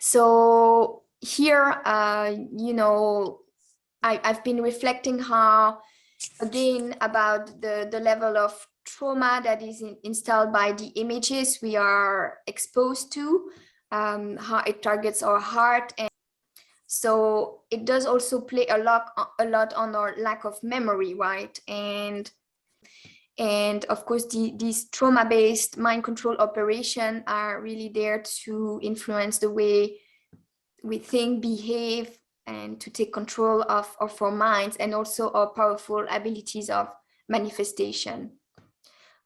So here, I've been reflecting how, again, about the level of trauma that is installed by the images we are exposed to, how it targets our heart. And so it does also play a lot on our lack of memory, right? And of course, these trauma-based mind control operations are really there to influence the way we think, behave, and to take control of our minds, and also our powerful abilities of manifestation.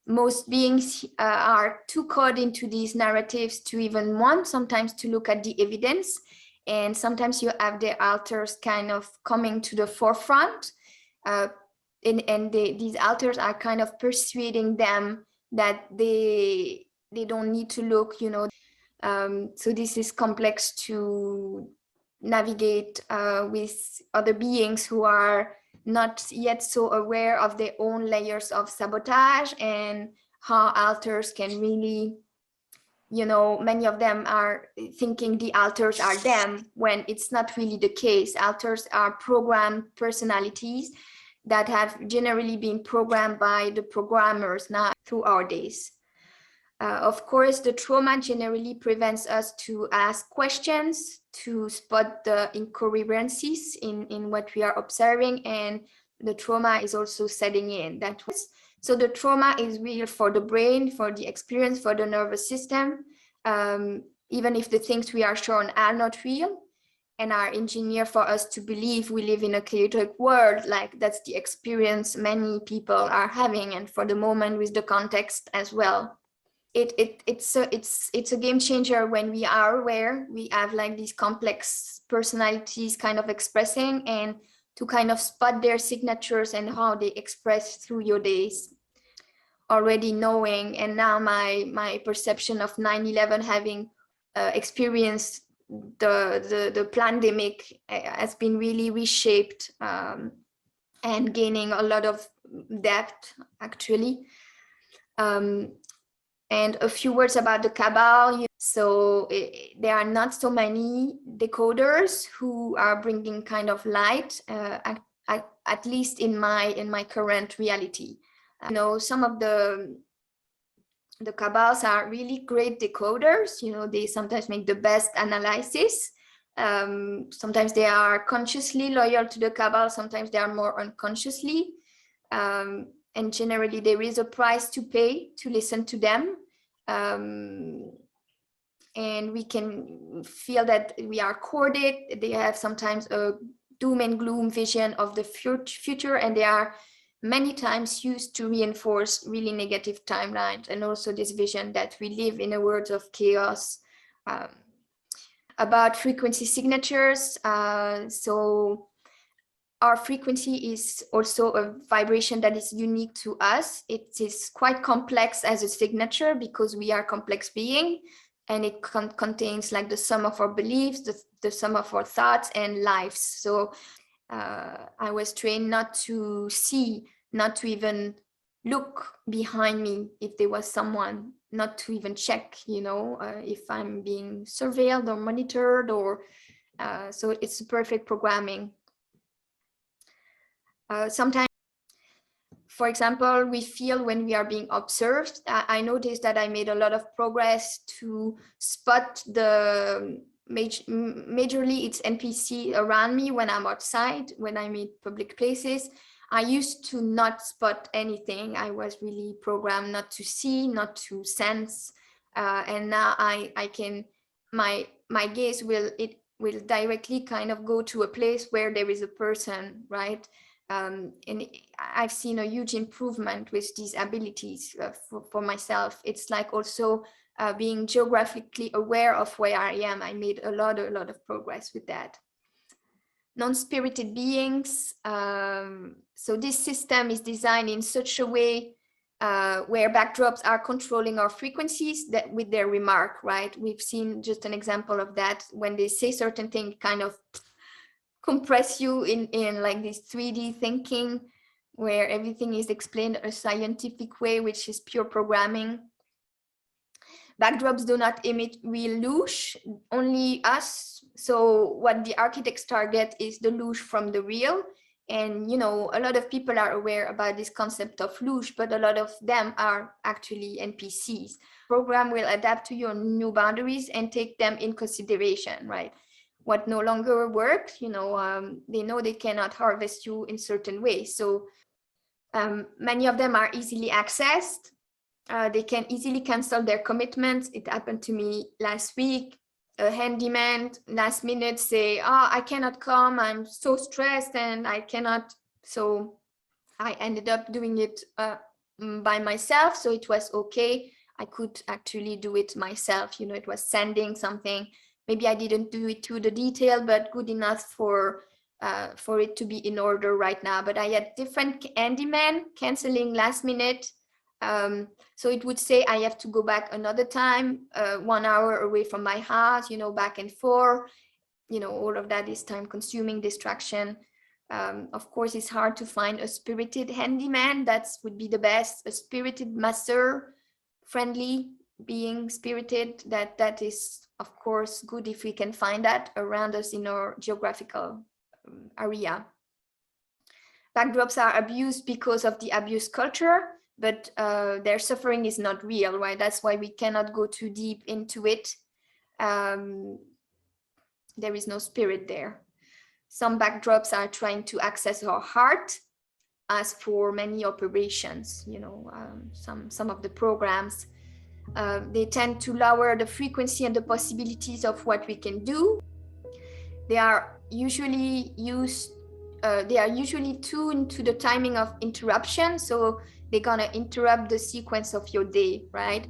Most beings are too caught into these narratives to even want sometimes to look at the evidence. And sometimes you have the alters kind of coming to the forefront. These alters are kind of persuading them that they don't need to look, so this is complex to navigate with other beings who are not yet so aware of their own layers of sabotage, and how alters can really, many of them are thinking the alters are them, when it's not really the case. Alters are programmed personalities that have generally been programmed by the programmers now through our days. Of course, the trauma generally prevents us to ask questions, to spot the incoherencies in what we are observing, and the trauma is also setting in. So the trauma is real for the brain, for the experience, for the nervous system, even if the things we are shown are not real and are engineered for us to believe we live in a chaotic world. Like, that's the experience many people are having, and for the moment with the context as well. It's a game changer when we are aware we have like these complex personalities kind of expressing, and to kind of spot their signatures and how they express through your days. Already knowing, and now my perception of 9/11, having experienced the pandemic, has been really reshaped, and gaining a lot of depth, actually. And a few words about the cabal. So there are not so many decoders who are bringing kind of light, at least in my current reality. Some of the cabals are really great decoders. They sometimes make the best analysis. Sometimes they are consciously loyal to the cabal, sometimes they are more unconsciously. And generally there is a price to pay to listen to them. And we can feel that we are courted. They have sometimes a doom and gloom vision of the future, and they are many times used to reinforce really negative timelines, and also this vision that we live in a world of chaos. About frequency signatures, so our frequency is also a vibration that is unique to us. It is quite complex as a signature because we are complex being, and it contains like the sum of our beliefs, the sum of our thoughts and lives. So I was trained not to see, not to even look behind me if there was someone, not to even check, if I'm being surveilled or monitored, or so it's perfect programming. Sometimes, for example, we feel when we are being observed. I noticed that I made a lot of progress to spot the majorly it's NPC around me when I'm outside, when I'm in public places. I used to not spot anything. I was really programmed not to see, not to sense, and now I can, my gaze will directly kind of go to a place where there is a person, right? And I've seen a huge improvement with these abilities for myself. It's like also being geographically aware of where I am. I made a lot of progress with that. Non-spirited beings. So this system is designed in such a way where backdrops are controlling our frequencies that with their remark, right? We've seen just an example of that. When they say certain things, kind of compress you in like this 3D thinking, where everything is explained a scientific way, which is pure programming. Backdrops do not emit real louche, only us. So what the architects target is the louche from the real. And, you know, a lot of people are aware about this concept of louche, but a lot of them are actually NPCs. Program will adapt to your new boundaries and take them in consideration, right? What no longer works, you know, they know they cannot harvest you in certain ways. So many of them are easily accessed. They can easily cancel their commitments. It happened to me last week. A handyman last minute say, oh, I cannot come, I'm so stressed and I cannot. So I ended up doing it by myself. So it was okay. I could actually do it myself. You know, it was sending something. Maybe I didn't do it to the detail, but good enough for it to be in order right now. But I had different handyman canceling last minute. So it would say I have to go back another time, 1 hour away from my house, you know, back and forth. You know, all of that is time consuming, distraction. Of course, it's hard to find a spirited handyman. That would be the best. A spirited master, friendly, being spirited. That is, of course, good if we can find that around us in our geographical area. Backdrops are abused because of the abuse culture, but their suffering is not real, right? That's why we cannot go too deep into it. There is no spirit there. Some backdrops are trying to access our heart, as for many operations, you know, some of the programs, they tend to lower the frequency and the possibilities of what we can do. They are usually tuned to the timing of interruption. So they're gonna interrupt the sequence of your day, right?